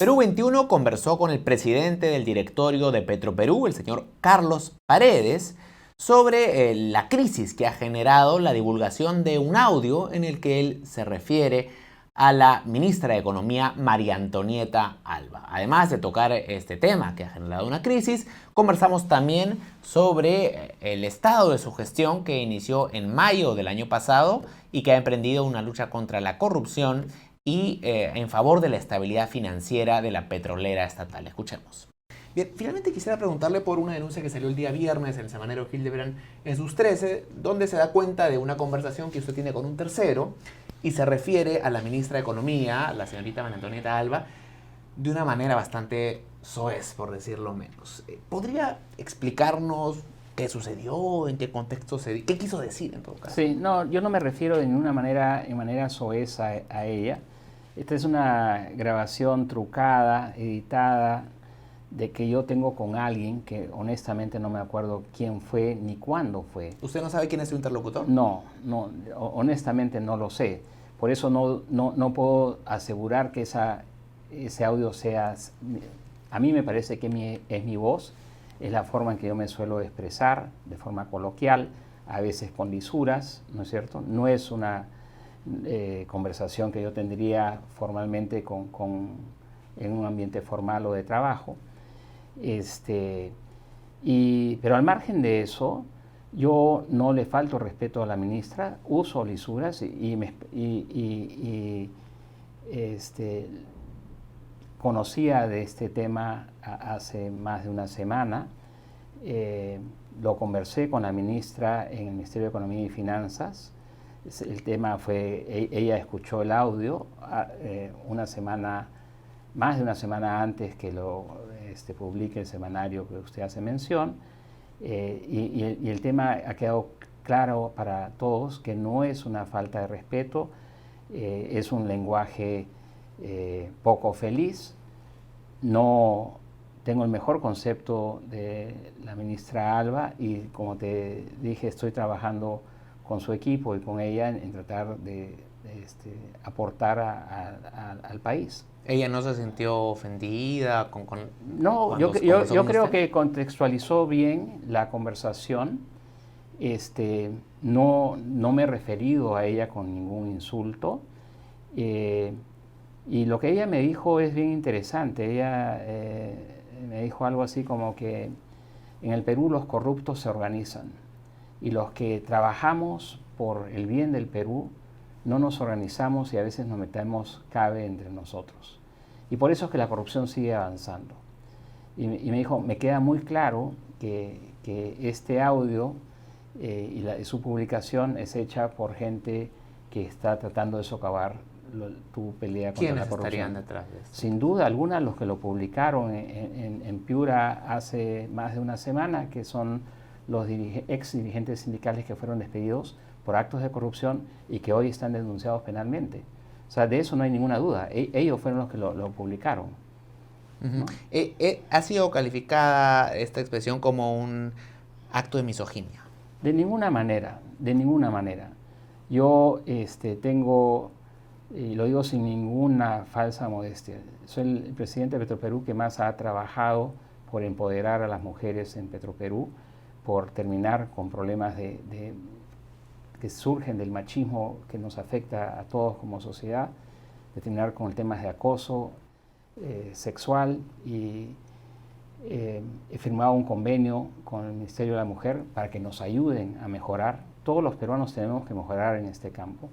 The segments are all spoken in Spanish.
Perú 21 conversó con el presidente del directorio de Petroperú, el señor Carlos Paredes, sobre la crisis que ha generado la divulgación de un audio en el que él se refiere a la ministra de Economía, María Antonieta Alba. Además de tocar este tema que ha generado una crisis, conversamos también sobre el estado de su gestión que inició en mayo del año pasado y que ha emprendido una lucha contra la corrupción y en favor de la estabilidad financiera de la petrolera estatal. Escuchemos. Bien, finalmente quisiera preguntarle por una denuncia que salió el día viernes en el semanario Hildebrand en sus 13, donde se da cuenta de una conversación que usted tiene con un tercero y se refiere a la ministra de Economía, la señorita María Antonieta Alba, de una manera bastante soez, por decirlo menos. ¿Podría explicarnos qué sucedió, en qué contexto se dio, qué quiso decir en todo caso? Sí, no, yo no me refiero de ninguna manera, en manera soez a ella. Esta es una grabación trucada, editada, de que yo tengo con alguien que honestamente no me acuerdo quién fue ni cuándo fue. ¿Usted no sabe quién es su interlocutor? No, honestamente no lo sé. Por eso no puedo asegurar que ese audio sea... A mí me parece que es mi voz, es la forma en que yo me suelo expresar, de forma coloquial, a veces con lisuras, ¿no es cierto? No es una conversación que yo tendría formalmente en un ambiente formal o de trabajo. Pero al margen de eso, yo no le falto respeto a la ministra, uso lisuras conocía de este tema hace más de una semana. Lo conversé con la ministra en el Ministerio de Economía y Finanzas. El tema fue, ella escuchó el audio más de una semana antes que lo publique el semanario que usted hace mención, y el tema ha quedado claro para todos que no es una falta de respeto, es un lenguaje poco feliz. No tengo el mejor concepto de la ministra Alba y, como te dije, estoy trabajando con su equipo y con ella en tratar de aportar al país. ¿Ella no se sintió ofendida? No, yo creo que contextualizó bien la conversación. No me he referido a ella con ningún insulto. Y lo que ella me dijo es bien interesante. Ella me dijo algo así como que en el Perú los corruptos se organizan y los que trabajamos por el bien del Perú no nos organizamos y a veces nos metemos cabe entre nosotros. Y por eso es que la corrupción sigue avanzando. Y me dijo, me queda muy claro que este audio y su publicación es hecha por gente que está tratando de socavar tu pelea contra la corrupción. ¿Quiénes estarían detrás de esto? Sin duda alguna, los que lo publicaron en Piura hace más de una semana, que son los ex dirigentes sindicales que fueron despedidos por actos de corrupción y que hoy están denunciados penalmente. O sea, de eso no hay ninguna duda. Ellos fueron los que lo publicaron. ¿No? ¿Ha sido calificada esta expresión como un acto de misoginia? De ninguna manera, de ninguna manera. Yo tengo, y lo digo sin ninguna falsa modestia, soy el presidente de Petroperú que más ha trabajado por empoderar a las mujeres en Petroperú, por terminar con problemas que surgen del machismo que nos afecta a todos como sociedad, de terminar con el tema de acoso sexual, y he firmado un convenio con el Ministerio de la Mujer para que nos ayuden a mejorar. Todos los peruanos tenemos que mejorar en este campo.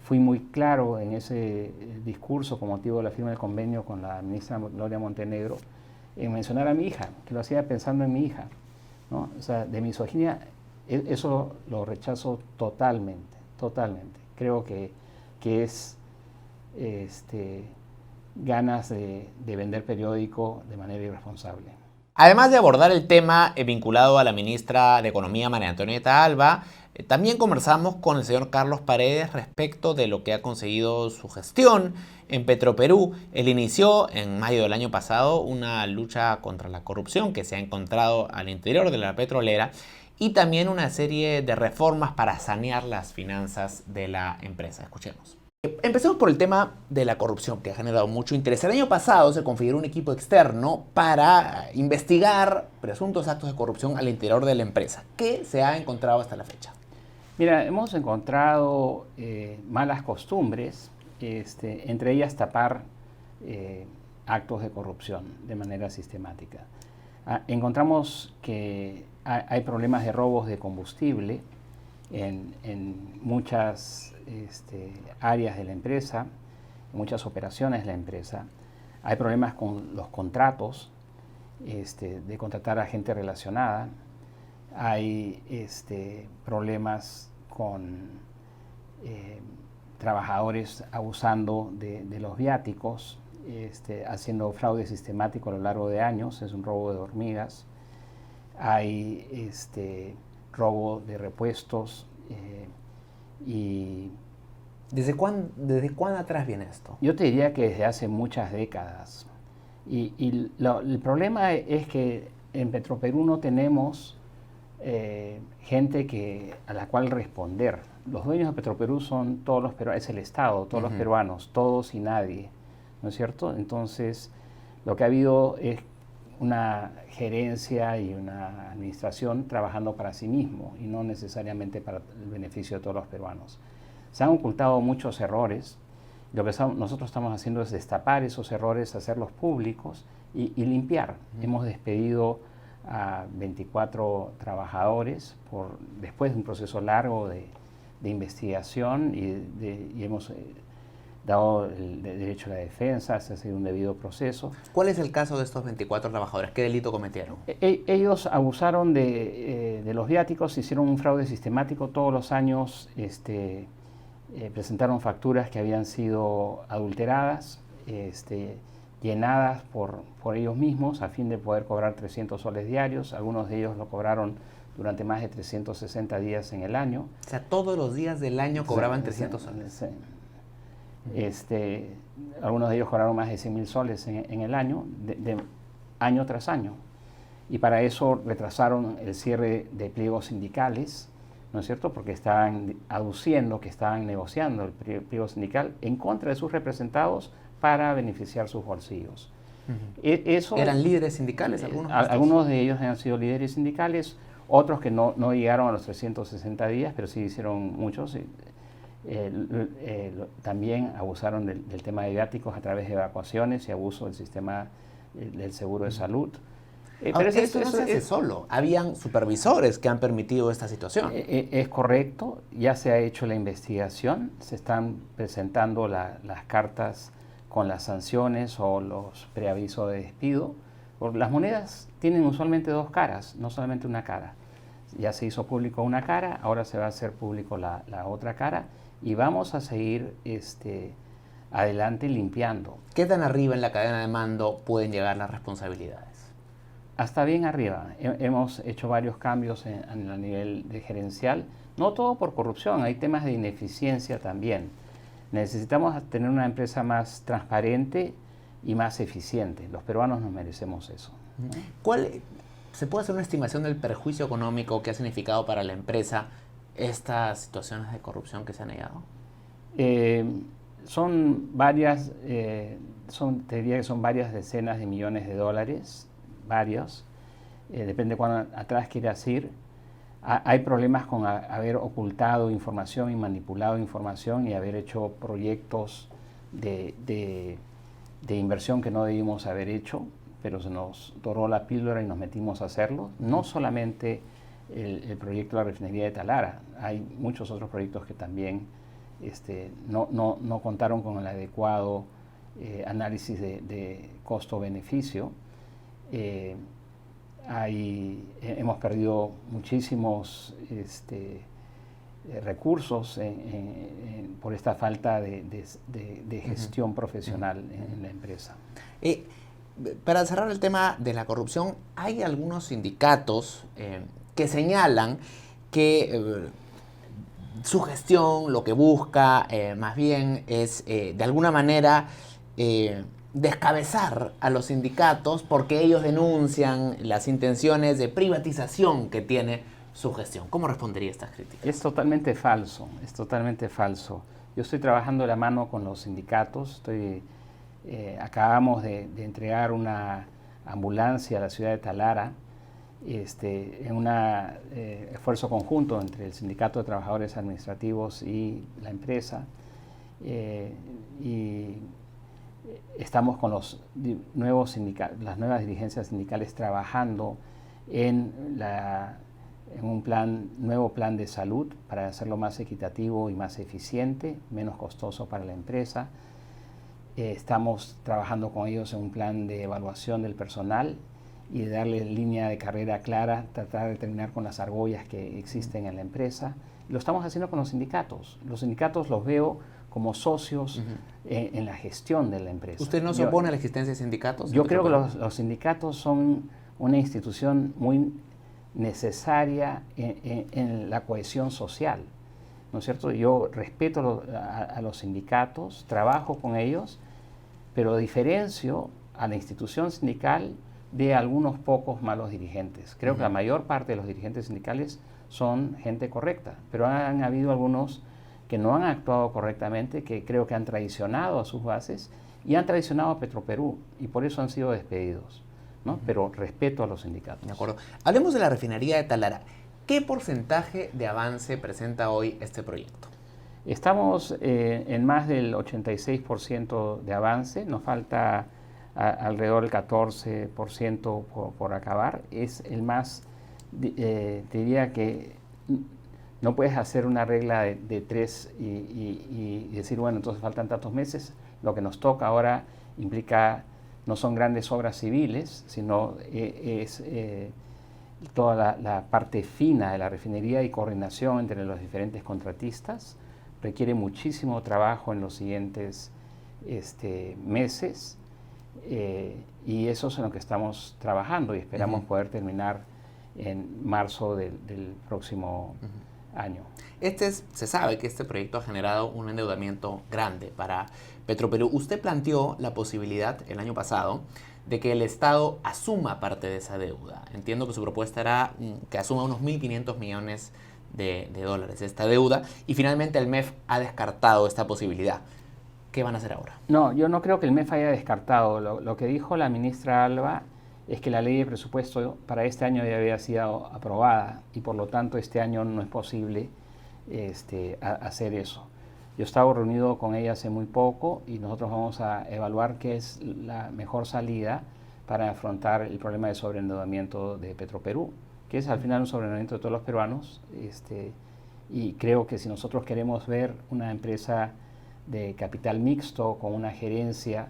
Fui muy claro en ese discurso con motivo de la firma del convenio con la ministra Gloria Montenegro en mencionar a mi hija, que lo hacía pensando en mi hija, ¿no? O sea, de misoginia, eso lo rechazo totalmente, totalmente. Creo que es ganas de vender periódico de manera irresponsable. Además de abordar el tema vinculado a la ministra de Economía, María Antonieta Alba, también conversamos con el señor Carlos Paredes respecto de lo que ha conseguido su gestión en Petroperú. Él inició en mayo del año pasado una lucha contra la corrupción que se ha encontrado al interior de la petrolera y también una serie de reformas para sanear las finanzas de la empresa. Escuchemos. Empecemos por el tema de la corrupción, que ha generado mucho interés. El año pasado se configuró un equipo externo para investigar presuntos actos de corrupción al interior de la empresa. ¿Qué se ha encontrado hasta la fecha? Mira, hemos encontrado malas costumbres, entre ellas tapar actos de corrupción de manera sistemática. Encontramos que hay problemas de robos de combustible en muchas áreas de la empresa, en muchas operaciones de la empresa. Hay problemas con los contratos, de contratar a gente relacionada. Hay problemas con trabajadores abusando de los viáticos, haciendo fraude sistemático a lo largo de años, es un robo de hormigas. Hay robo de repuestos y... ¿Desde cuándo atrás viene esto? Yo te diría que desde hace muchas décadas. El problema es que en Petroperú no tenemos gente a la cual responder. Los dueños de Petroperú son todos los peruanos, es el Estado, todos los peruanos, todos y nadie, ¿no es cierto? Entonces, lo que ha habido es una gerencia y una administración trabajando para sí mismo y no necesariamente para el beneficio de todos los peruanos. Se han ocultado muchos errores. Lo que nosotros estamos haciendo es destapar esos errores, hacerlos públicos y limpiar. Hemos despedido a 24 trabajadores después de un proceso largo de investigación y hemos dado el derecho a la defensa, se ha sido un debido proceso. ¿Cuál es el caso de estos 24 trabajadores? ¿Qué delito cometieron? Ellos abusaron de los viáticos, hicieron un fraude sistemático todos los años, presentaron facturas que habían sido adulteradas, llenadas por ellos mismos a fin de poder cobrar 300 soles diarios. Algunos de ellos lo cobraron durante más de 360 días en el año. O sea, todos los días del año cobraban 300 soles. Sí. Algunos de ellos cobraron más de 100.000 soles en el año, de año tras año. Y para eso retrasaron el cierre de pliegos sindicales, ¿no es cierto? Porque estaban aduciendo que estaban negociando el pliego sindical en contra de sus representados para beneficiar sus bolsillos. ¿Eran líderes sindicales algunos? Algunos de ellos han sido líderes sindicales, otros que no llegaron a los 360 días, pero sí hicieron muchos. También abusaron del tema de viáticos a través de evacuaciones y abuso del sistema del seguro de salud. Pero esto no se hace solo. Habían supervisores que han permitido esta situación. Es correcto, ya se ha hecho la investigación, se están presentando las cartas con las sanciones o los preavisos de despido. Porque las monedas tienen usualmente dos caras, no solamente una cara. Ya se hizo público una cara, ahora se va a hacer público la otra cara y vamos a seguir adelante limpiando. ¿Qué tan arriba en la cadena de mando pueden llegar las responsabilidades? Hasta bien arriba. Hemos hecho varios cambios a nivel de gerencial, no todo por corrupción, hay temas de ineficiencia también. Necesitamos tener una empresa más transparente y más eficiente. Los peruanos nos merecemos eso, ¿no? ¿Se puede hacer una estimación del perjuicio económico que ha significado para la empresa estas situaciones de corrupción que se han negado? Son varias, te diría que son varias decenas de millones de dólares, varios, depende de cuán atrás quieras ir. Hay problemas con haber ocultado información y manipulado información y haber hecho proyectos de inversión que no debimos haber hecho, pero se nos doró la píldora y nos metimos a hacerlo. No solamente el proyecto de la refinería de Talara, hay muchos otros proyectos que también no contaron con el adecuado análisis de costo-beneficio. Hemos perdido muchísimos recursos por esta falta de gestión profesional en la empresa. Para cerrar el tema de la corrupción, hay algunos sindicatos que señalan que su gestión lo que busca más bien es de alguna manera descabezar a los sindicatos porque ellos denuncian las intenciones de privatización que tiene su gestión. ¿Cómo respondería a estas críticas? Es totalmente falso, es totalmente falso. Yo estoy trabajando de la mano con los sindicatos, acabamos de entregar una ambulancia a la ciudad de Talara, en un esfuerzo conjunto entre el Sindicato de Trabajadores Administrativos y la empresa, y estamos con las nuevas dirigencias sindicales trabajando en un nuevo plan de salud para hacerlo más equitativo y más eficiente, menos costoso para la empresa. Estamos trabajando con ellos en un plan de evaluación del personal y de darle línea de carrera clara, tratar de terminar con las argollas que existen en la empresa. Lo estamos haciendo con los sindicatos. Los sindicatos los veo como socios en la gestión de la empresa. ¿Usted no se opone a la existencia de sindicatos? Yo creo que los sindicatos son una institución muy necesaria en la cohesión social, ¿no es cierto? Yo respeto a los sindicatos, trabajo con ellos, pero diferencio a la institución sindical de algunos pocos malos dirigentes. Creo que la mayor parte de los dirigentes sindicales son gente correcta, pero han habido algunos que no han actuado correctamente, que creo que han traicionado a sus bases y han traicionado a Petroperú, y por eso han sido despedidos, ¿no? Pero respeto a los sindicatos. De acuerdo. Hablemos de la refinería de Talara. ¿Qué porcentaje de avance presenta hoy este proyecto? Estamos en más del 86% de avance, nos falta alrededor del 14% por acabar. Es el más, te diría que no puedes hacer una regla de 3 y decir, bueno, entonces faltan tantos meses. Lo que nos toca ahora implica, no son grandes obras civiles, sino es toda la parte fina de la refinería y coordinación entre los diferentes contratistas. Requiere muchísimo trabajo en los siguientes meses, y eso es en lo que estamos trabajando y esperamos poder terminar en marzo del próximo año. Se sabe que este proyecto ha generado un endeudamiento grande para Petroperú. Usted planteó la posibilidad el año pasado de que el Estado asuma parte de esa deuda. Entiendo que su propuesta era que asuma unos 1.500 millones de dólares esta deuda, y finalmente el MEF ha descartado esta posibilidad. ¿Qué van a hacer ahora? No, yo no creo que el MEF haya descartado. Lo que dijo la ministra Alba es que la ley de presupuesto para este año ya había sido aprobada y por lo tanto este año no es posible hacer eso. Yo estaba reunido con ella hace muy poco y nosotros vamos a evaluar qué es la mejor salida para afrontar el problema de sobreendeudamiento de Petroperú, que es al final un sobreendeudamiento de todos los peruanos, y creo que si nosotros queremos ver una empresa de capital mixto con una gerencia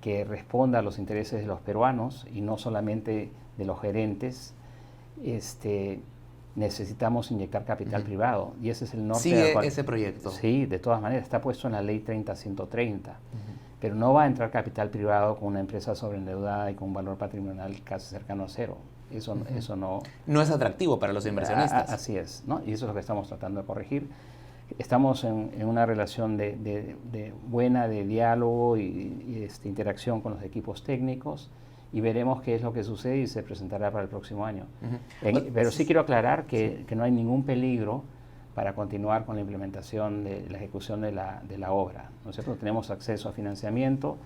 que responda a los intereses de los peruanos y no solamente de los gerentes, necesitamos inyectar capital privado, y ese es el norte. ¿Sigue ese proyecto? Sí, de todas maneras, está puesto en la ley 30-130, pero no va a entrar capital privado con una empresa sobreendeudada y con un valor patrimonial casi cercano a cero. Eso no... No es atractivo para los inversionistas. Así es, ¿no? Y eso es lo que estamos tratando de corregir. Estamos en una relación buena de diálogo y interacción con los equipos técnicos, y veremos qué es lo que sucede y se presentará para el próximo año. Pero sí quiero aclarar que no hay ningún peligro para continuar con la implementación de la ejecución de la obra. Nosotros tenemos acceso a financiamiento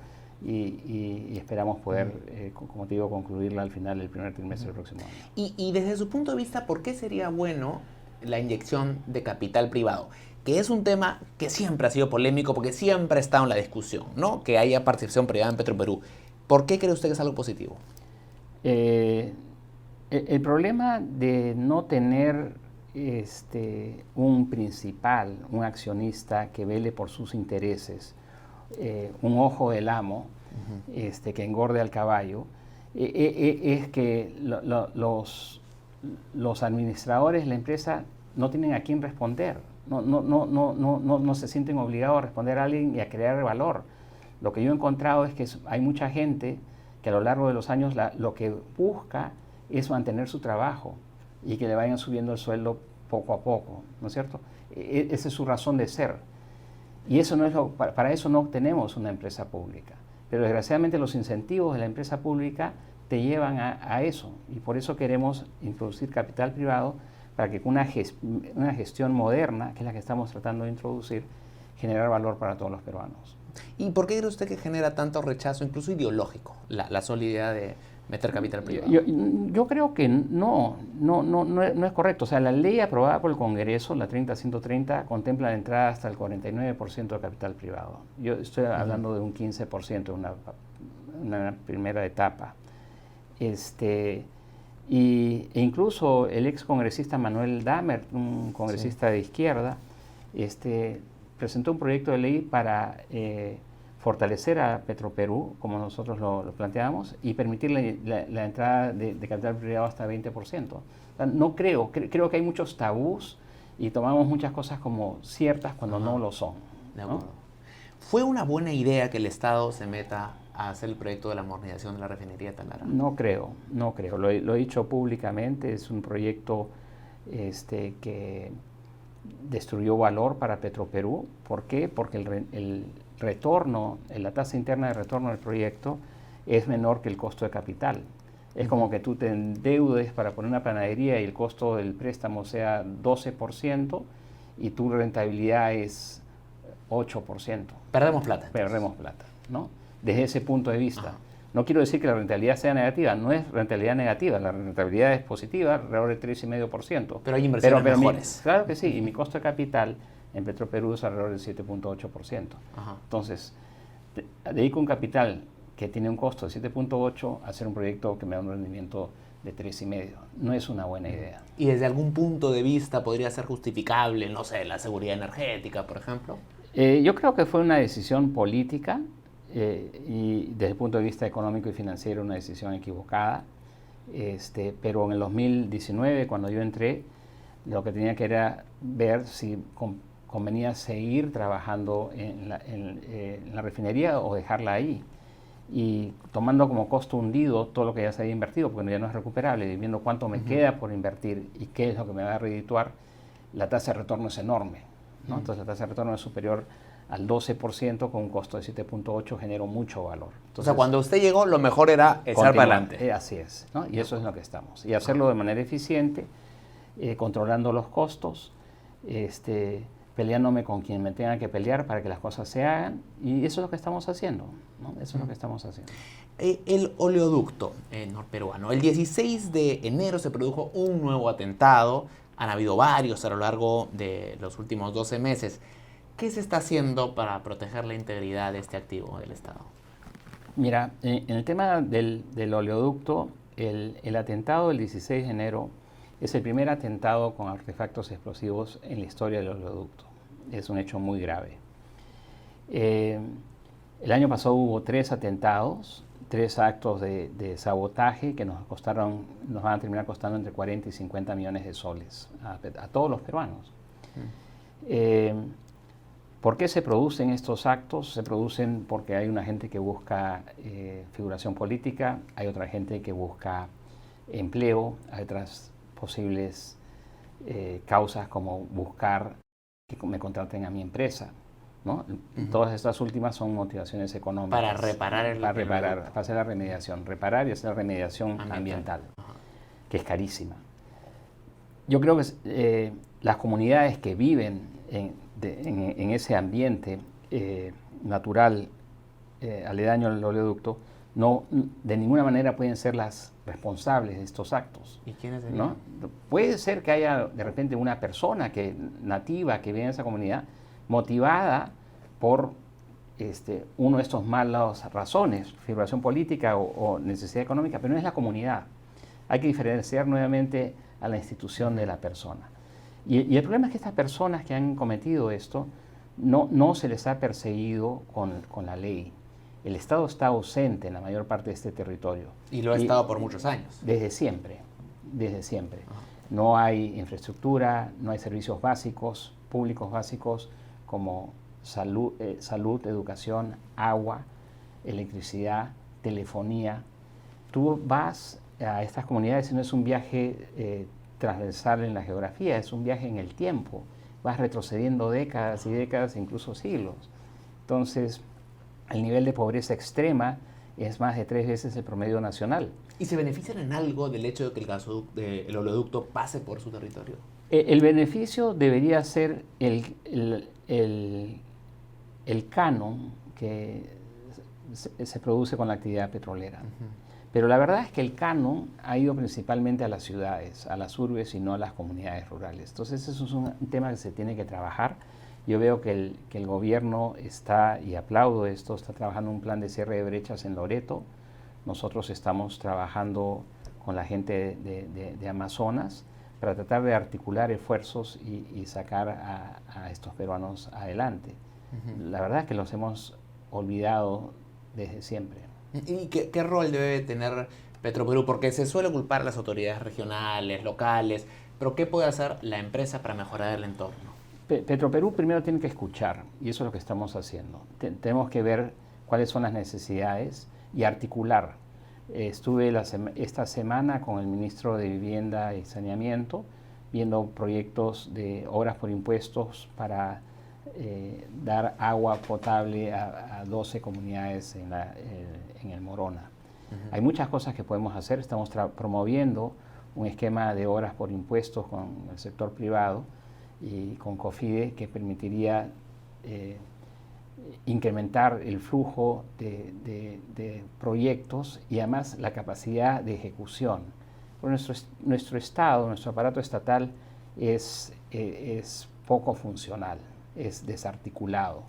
y esperamos poder, como te digo, concluirla al final del primer trimestre del próximo año. Y desde su punto de vista, ¿por qué sería bueno la inyección de capital privado? Que es un tema que siempre ha sido polémico porque siempre ha estado en la discusión, ¿no? Que haya participación privada en Petroperú. ¿Por qué cree usted que es algo positivo? El problema de no tener un principal, un accionista que vele por sus intereses, un ojo del amo, que engorde al caballo, es que los administradores de la empresa no tienen a quién responder. No se sienten obligados a responder a alguien y a crear valor. Lo que yo he encontrado es que hay mucha gente que a lo largo de los años lo que busca es mantener su trabajo y que le vayan subiendo el sueldo poco a poco, ¿no es cierto? Esa es su razón de ser. Y eso no es para eso no tenemos una empresa pública. Pero desgraciadamente los incentivos de la empresa pública te llevan a eso, y por eso queremos introducir capital privado para que con una gestión moderna, que es la que estamos tratando de introducir, generar valor para todos los peruanos. ¿Y por qué cree usted que genera tanto rechazo, incluso ideológico, la sola idea de meter capital privado? Yo creo que no es correcto. O sea, la ley aprobada por el Congreso, la 30-130, contempla la entrada hasta el 49% de capital privado. Yo estoy hablando de un 15%, una primera etapa. E incluso el ex congresista Manuel Dahmer, un congresista de izquierda, presentó un proyecto de ley para fortalecer a Petroperú, como nosotros lo planteamos, y permitir la entrada de capital privado hasta 20%. O sea, no creo que hay muchos tabús y tomamos muchas cosas como ciertas cuando no lo son. De acuerdo. ¿Fue una buena idea que el Estado se meta a hacer el proyecto de la modernización de la refinería de Talara? No creo. Lo he dicho públicamente, es un proyecto que destruyó valor para Petroperú. ¿Por qué? Porque el retorno, la tasa interna de retorno del proyecto es menor que el costo de capital. Es como que tú te endeudes para poner una panadería y el costo del préstamo sea 12% y tu rentabilidad es 8%. Perdemos plata. Perdemos plata, ¿no? Desde ese punto de vista. No quiero decir que la rentabilidad sea negativa, no es rentabilidad negativa, la rentabilidad es positiva, alrededor del 3,5%. Pero hay inversiones mejores. Claro que sí, y mi costo de capital en Petroperú es alrededor del 7,8%. Entonces, dedico un capital que tiene un costo de 7,8 a hacer un proyecto que me da un rendimiento de 3,5. No es una buena idea. ¿Y desde algún punto de vista podría ser justificable, no sé, la seguridad energética, por ejemplo? Yo creo que fue una decisión política y desde el punto de vista económico y financiero una decisión equivocada. Pero en el 2019, cuando yo entré, lo que tenía que era ver si convenía seguir trabajando en la refinería o dejarla ahí. Y tomando como costo hundido todo lo que ya se había invertido, porque ya no es recuperable, y viendo cuánto me queda por invertir y qué es lo que me va a redituar, la tasa de retorno es enorme, ¿no? Entonces la tasa de retorno es superior al 12% con un costo de 7,8, generó mucho valor. Entonces, o sea, cuando usted llegó, lo mejor era echar para adelante. Así es, ¿no? Y eso es lo que estamos. Y hacerlo de manera eficiente, controlando los costos, peleándome con quien me tenga que pelear para que las cosas se hagan. Y eso es lo que estamos haciendo, ¿no? Eso es lo que estamos haciendo. El oleoducto norperuano. El 16 de enero se produjo un nuevo atentado. Han habido varios a lo largo de los últimos 12 meses. ¿Qué se está haciendo para proteger la integridad de este activo del Estado? Mira, en el tema del oleoducto, el atentado del 16 de enero es el primer atentado con artefactos explosivos en la historia del oleoducto. Es un hecho muy grave. El año pasado hubo 3 atentados, 3 actos de sabotaje que nos van a terminar costando entre 40 y 50 millones de soles a todos los peruanos. ¿Por qué se producen estos actos? Se producen porque hay una gente que busca figuración política, hay otra gente que busca empleo, hay otras posibles causas como buscar que me contraten a mi empresa, ¿no? Todas estas últimas son motivaciones económicas. Para reparar para hacer la remediación, reparar y hacer la remediación ambiental, que es carísima. Yo creo que las comunidades que viven en ese ambiente natural aledaño al oleoducto no de ninguna manera pueden ser las responsables de estos actos. ¿Y quiénes serían? ¿No? Puede ser que haya de repente una persona nativa que vive en esa comunidad motivada por uno de estos malas razones, figuración política o necesidad económica, pero no es la comunidad. Hay que diferenciar nuevamente a la institución de la persona. Y el problema es que estas personas que han cometido esto no se les ha perseguido con la ley. El Estado está ausente en la mayor parte de este territorio. Y lo ha estado por muchos años. Desde siempre, desde siempre. No hay infraestructura, no hay servicios básicos, públicos básicos como salud, educación, agua, electricidad, telefonía. Tú vas a estas comunidades y no es un viaje transversal en la geografía, es un viaje en el tiempo. Vas retrocediendo décadas y décadas, incluso siglos. Entonces, el nivel de pobreza extrema es más de 3 veces el promedio nacional. ¿Y se benefician en algo del hecho de que el oleoducto pase por su territorio? El beneficio debería ser el canon que se produce con la actividad petrolera. Pero la verdad es que el canon ha ido principalmente a las ciudades, a las urbes y no a las comunidades rurales. Entonces eso es un tema que se tiene que trabajar. Yo veo que el gobierno está, y aplaudo esto, está trabajando un plan de cierre de brechas en Loreto. Nosotros estamos trabajando con la gente de Amazonas para tratar de articular esfuerzos y sacar a estos peruanos adelante. La verdad es que los hemos olvidado desde siempre. ¿Y qué rol debe tener Petroperú? Porque se suele culpar a las autoridades regionales, locales, pero ¿qué puede hacer la empresa para mejorar el entorno? Petroperú primero tiene que escuchar, y eso es lo que estamos haciendo. Tenemos que ver cuáles son las necesidades y articular. Estuve esta semana con el ministro de Vivienda y Saneamiento viendo proyectos de obras por impuestos para dar agua potable a 12 comunidades en el Morona. Hay muchas cosas que podemos hacer. Estamos promoviendo un esquema de obras por impuestos con el sector privado y con COFIDE que permitiría incrementar el flujo de proyectos y además la capacidad de ejecución. Porque nuestro Estado, nuestro aparato estatal es poco funcional, es desarticulado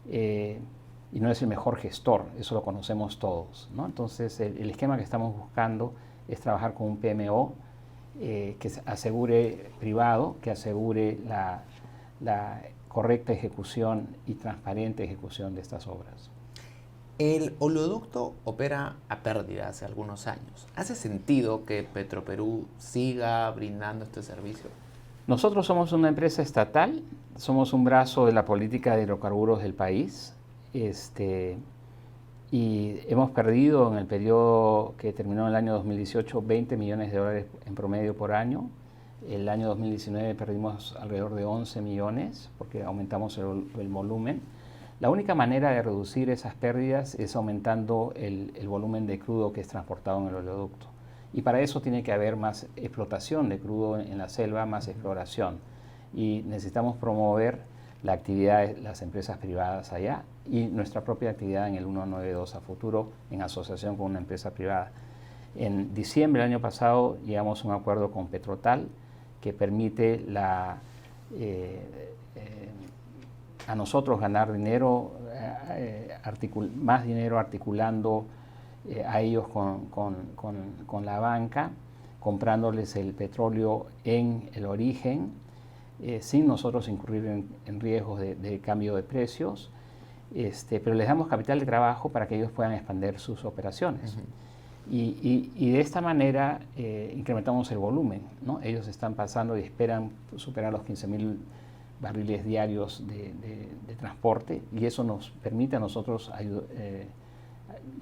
y no es el mejor gestor, eso lo conocemos todos, ¿no? Entonces el esquema que estamos buscando es trabajar con un PMO que asegure privado, que asegure la correcta ejecución y transparente ejecución de estas obras. El oleoducto opera a pérdida hace algunos años. ¿Hace sentido que Petroperú siga brindando este servicio? Nosotros somos una empresa estatal, somos un brazo de la política de hidrocarburos del país y hemos perdido en el periodo que terminó en el año 2018 $20 millones en promedio por año. El año 2019 perdimos alrededor de 11 millones porque aumentamos el volumen. La única manera de reducir esas pérdidas es aumentando el volumen de crudo que es transportado en el oleoducto. Y para eso tiene que haber más explotación de crudo en la selva, más exploración. Y necesitamos promover la actividad de las empresas privadas allá y nuestra propia actividad en el 192 a futuro en asociación con una empresa privada. En diciembre del año pasado llegamos a un acuerdo con Petrotal que permite a nosotros ganar dinero, más dinero articulando a ellos con la banca, comprándoles el petróleo en el origen, sin nosotros incurrir en riesgos de cambio de precios, pero les damos capital de trabajo para que ellos puedan expandir sus operaciones. Y de esta manera incrementamos el volumen, ¿no? Ellos están pasando y esperan superar los 15.000 barriles diarios de transporte y eso nos permite a nosotros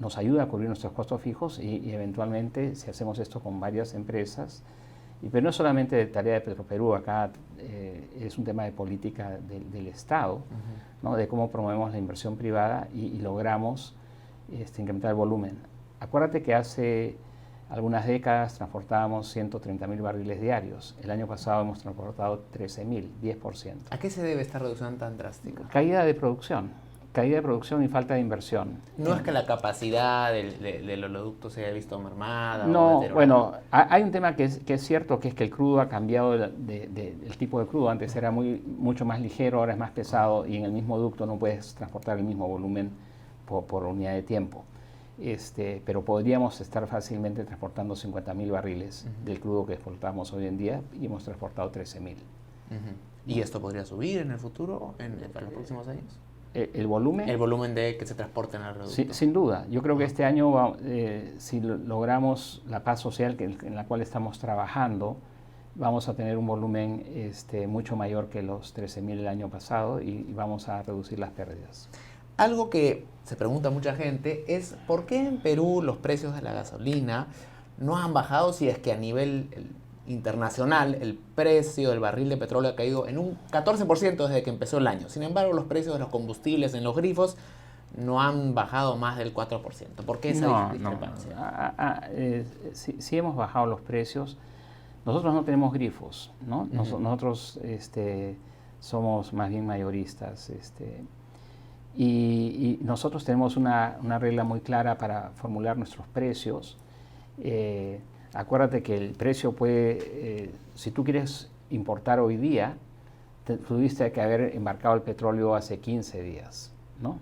nos ayuda a cubrir nuestros costos fijos y eventualmente si hacemos esto con varias empresas, pero no es solamente de tarea de Petroperú, acá es un tema de política del Estado, ¿no? De cómo promovemos la inversión privada y logramos incrementar el volumen. Acuérdate que hace algunas décadas transportábamos 130.000 barriles diarios. El año pasado hemos transportado 13.000, 10%. ¿A qué se debe esta reducción tan drástica? Caída de producción y falta de inversión. ¿No es que la capacidad del oleoducto se haya visto mermada? No, bueno, hay un tema que es cierto, que es que el crudo ha cambiado el tipo de crudo. Antes era mucho más ligero, ahora es más pesado y en el mismo ducto no puedes transportar el mismo volumen por unidad de tiempo. Pero podríamos estar fácilmente transportando 50.000 barriles del crudo que exportamos hoy en día y hemos transportado 13.000. ¿Y esto podría subir en el futuro, para los próximos años? ¿El volumen? El volumen de que se transporte en el reducto. Sin duda. Yo creo que este año, si logramos la paz social en la cual estamos trabajando, vamos a tener un volumen mucho mayor que los 13.000 el año pasado y vamos a reducir las pérdidas. Algo que se pregunta mucha gente es ¿por qué en Perú los precios de la gasolina no han bajado si es que a nivel internacional el precio del barril de petróleo ha caído en un 14% desde que empezó el año? Sin embargo, los precios de los combustibles en los grifos no han bajado más del 4%. ¿Por qué esa discrepancia? Sí hemos bajado los precios. Nosotros no tenemos grifos, ¿no? Nosotros somos más bien mayoristas. Y nosotros tenemos una regla muy clara para formular nuestros precios. Acuérdate que el precio puede, si tú quieres importar hoy día, tuviste que haber embarcado el petróleo hace 15 días, ¿no?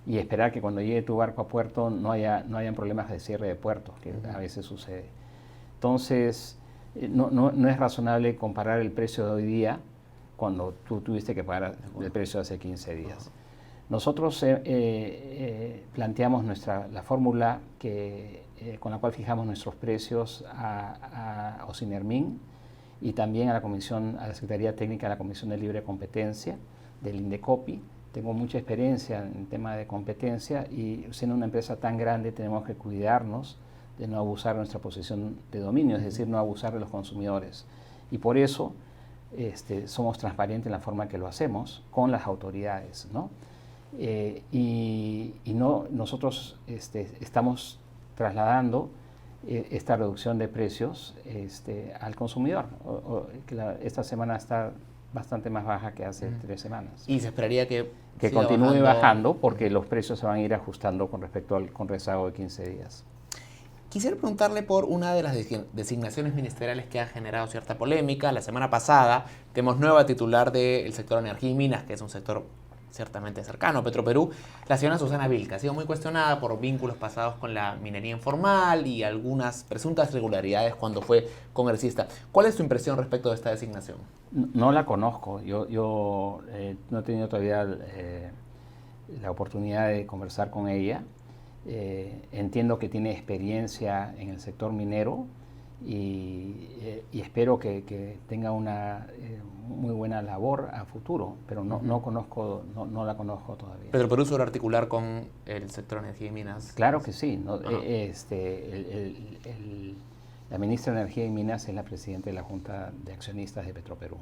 Y esperar que cuando llegue tu barco a puerto no hayan problemas de cierre de puertos, que a veces sucede. Entonces, no es razonable comparar el precio de hoy día cuando tú tuviste que pagar el precio de hace 15 días. Nosotros planteamos la fórmula con la cual fijamos nuestros precios a Ocinermin y también a la Secretaría Técnica de la Comisión de Libre Competencia del INDECOPI. Tengo mucha experiencia en el tema de competencia y siendo una empresa tan grande tenemos que cuidarnos de no abusar de nuestra posición de dominio, es decir, no abusar de los consumidores. Y por eso somos transparentes en la forma que lo hacemos con las autoridades, ¿no? Nosotros estamos trasladando esta reducción de precios al consumidor. Esta semana está bastante más baja que hace 3 semanas. Y se esperaría que continúe bajando porque los precios se van a ir ajustando con respecto al rezago de 15 días. Quisiera preguntarle por una de las designaciones ministeriales que ha generado cierta polémica. La semana pasada tenemos nueva titular del sector energía y minas, que es un sector ciertamente cercano a Petroperú, la señora Susana Vilca. Ha sido muy cuestionada por vínculos pasados con la minería informal y algunas presuntas irregularidades cuando fue congresista. ¿Cuál es tu impresión respecto de esta designación? No la conozco. Yo no he tenido todavía la oportunidad de conversar con ella. Entiendo que tiene experiencia en el sector minero y espero que tenga una muy buena labor a futuro, pero no la conozco todavía. ¿Petroperú suele articular con el sector energía y minas? Claro que sí. ¿No? La ministra de Energía y Minas es la presidenta de la Junta de Accionistas de Petroperú.